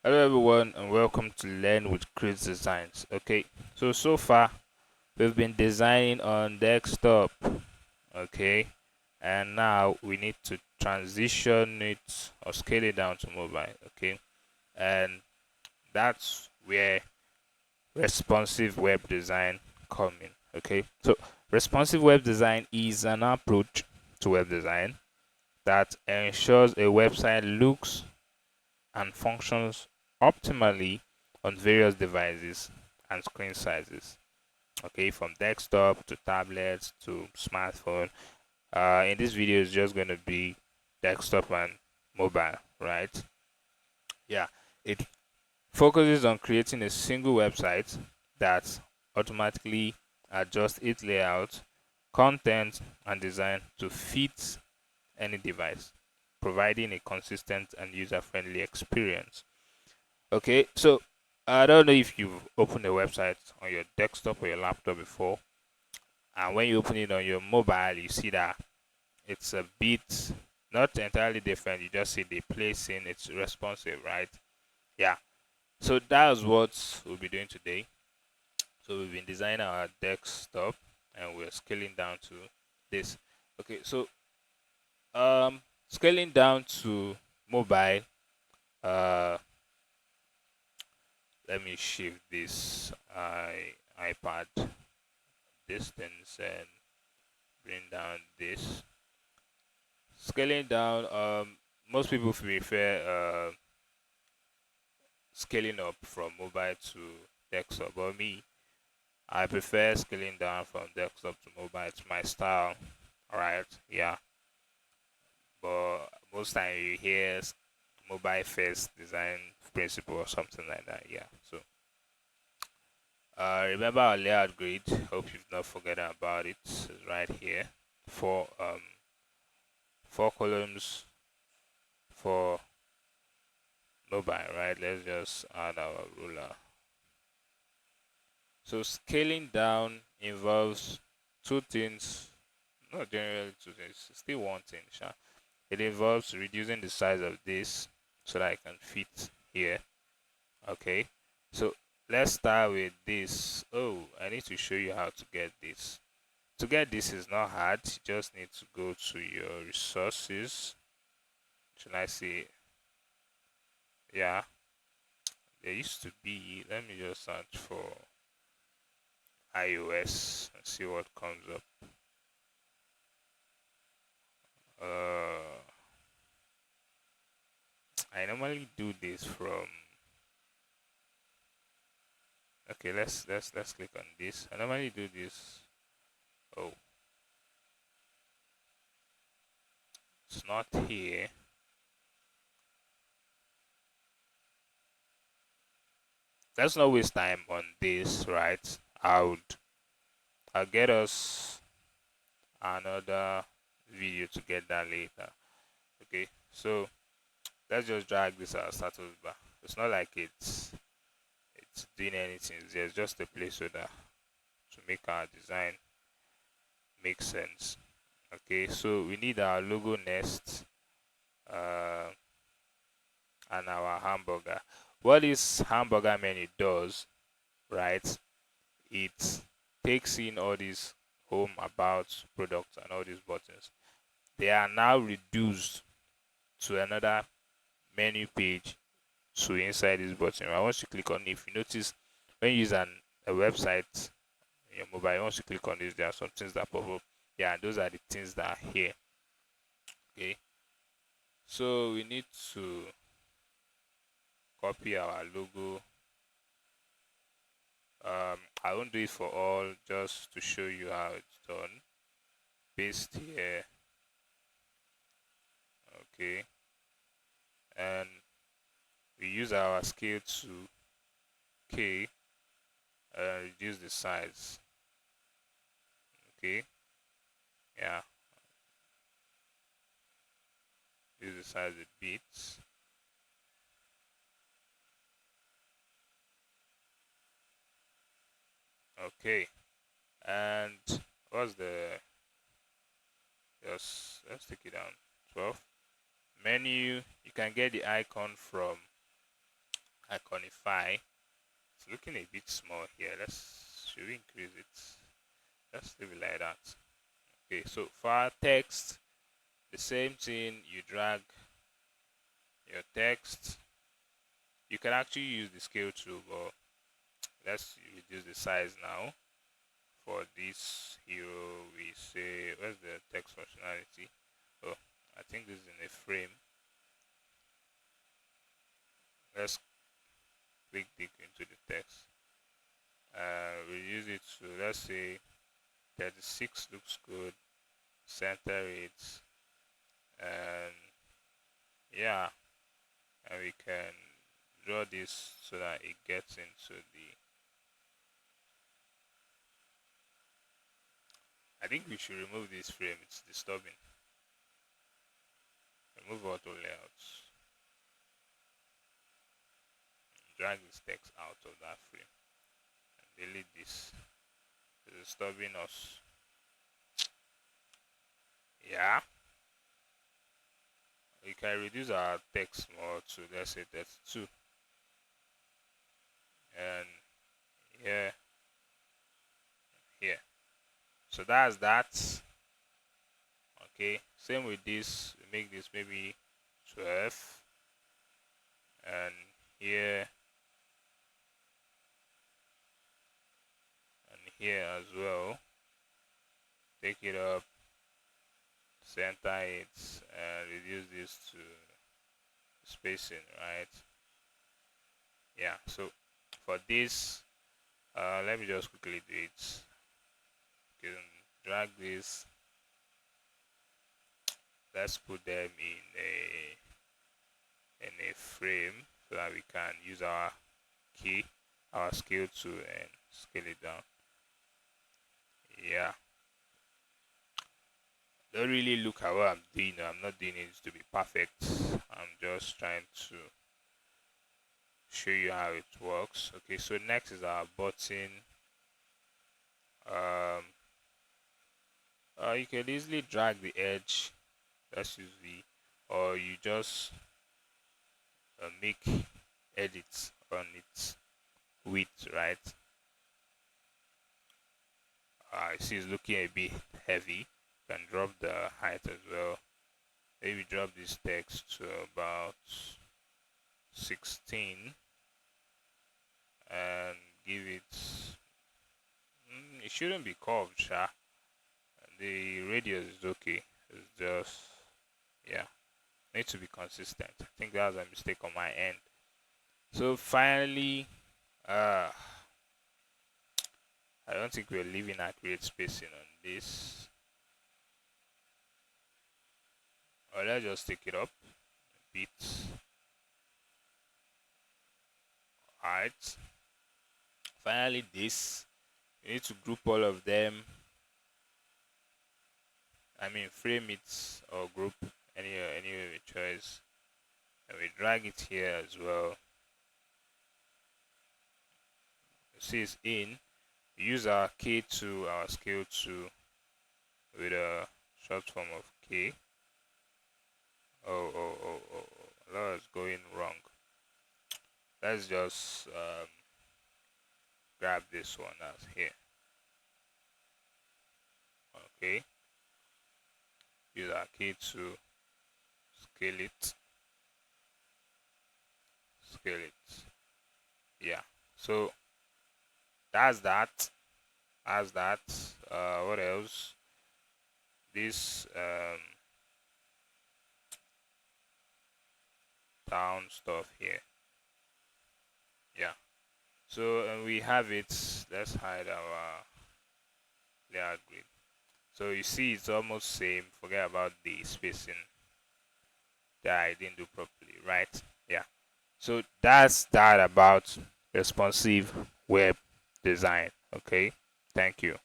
Hello everyone and welcome to Learn with Chris Designs. Okay, so far we've been designing on desktop, okay, and now we need to transition it or scale it down to mobile, okay, and that's where responsive web design come in. Okay, so responsive web design is an approach to web design that ensures a website looks and functions optimally on various devices and screen sizes. Okay, from desktop to tablets to smartphone. In this video, is just going to be desktop and mobile, right? Yeah, it focuses on creating a single website that automatically adjusts its layout, content, and design to fit any device, providing a consistent and user-friendly experience. Okay, so I don't know if you've opened a website on your desktop or your laptop before, and when you open it on your mobile, you see that it's a bit not entirely different. You just see the placing, it's responsive, right? Yeah. So that's what we'll be doing today. So we've been designing our desktop and we're scaling down to this. Okay, so scaling down to mobile, uh let me shift this iPad distance and bring down this. Scaling down, most people prefer scaling up from mobile to desktop, but me, I prefer scaling down from desktop to mobile. It's my style, alright? Yeah, but most time you hear mobile first design principle or something like that. Yeah, so remember our layout grid. Hope you've not forgotten about it. It's right here. Four columns for mobile, right? Let's just add our ruler. So scaling down involves two things, not generally two things, still one thing. Sure. It involves reducing the size of this so that I can fit here. Okay, so let's start with this. Oh, I need to show you how to get this. To get this is not hard. You just need to go to your resources. Should I say, yeah, there used to be, let me just search for iOS and see what comes up. I normally do this from, okay, let's click on this. I normally do this. Oh, it's not here. Let's not waste time on this, right? I'll get us another video to get that later. Okay, so let's just drag this as status bar. It's not like it's doing anything. There's just a placeholder to make our design make sense. Okay, so we need our logo nest uh, and our hamburger. What this hamburger menu does, right? It takes in all these home, about, products, and all these buttons. They are now reduced to another menu page to inside this button. I want you to click on it. If you notice, when you use a website on your mobile, once you click on this, there are some things that pop up. Yeah, and those are the things that are here. Okay, so we need to copy our logo. I won't do it for all, just to show you how it's done. Paste here. Okay, and we use our scale to K and reduce the size. Okay, yeah, reduce the size a bit. Okay, and what's the, just let's take it down, 12. Menu, you can get the icon from iconify. It's looking a bit small here. Should we increase it? Let's leave it like that. Okay, so for our text, the same thing. You drag your text. You can actually use the scale tool, but let's reduce the size now. For this hero, we say, where's the text functionality? Oh, I think this is in a frame. Let's click deep into the text. Reduce it to, let's say, 36 looks good. Center it, and yeah, and we can draw this so that it gets into the. I think we should remove this frame. It's disturbing. Remove auto layouts. Drag this text out of that frame and delete this. It's disturbing us. Yeah. We can reduce our text more to, let's say, 32. And here, here. So that's that. Okay. Same with this. We make this maybe 12. And here. And here as well. Take it up. Center it. And reduce this to spacing, right? Yeah, so for this, let me just quickly do it. You can drag this. Let's put them in a frame so that we can use our key, our scale tool, and scale it down. Yeah, don't really look at what I'm doing. I'm not doing it to be perfect. I'm just trying to show you how it works. Okay, so next is our button. You can easily drag the edge. Let's use V, or you just make edits on its width, right? I see it's looking a bit heavy. You can drop the height as well. Maybe drop this text to about 16 and give it. It shouldn't be curved, sha. The radius is okay. It's just, yeah, need to be consistent. I think that was a mistake on my end. So finally, I don't think we're leaving accurate spacing on this. Or let's just take it up a bit. Alright. Finally, this. You need to group all of them. I mean, frame it or group any of your choice. And we drag it here as well. You see it's in. We use our K to our scale to with a short form of K. Oh, a lot is going wrong. Let's just grab this one that's here. Okay. Use our key to scale it. Scale it. Yeah. So that's that. As that. What else? This town stuff here. Yeah. So we have it. Let's hide our layout grid. So you see it's almost same. Forget about the spacing that I didn't do properly, right? Yeah. So that's that about responsive web design. Okay. Thank you.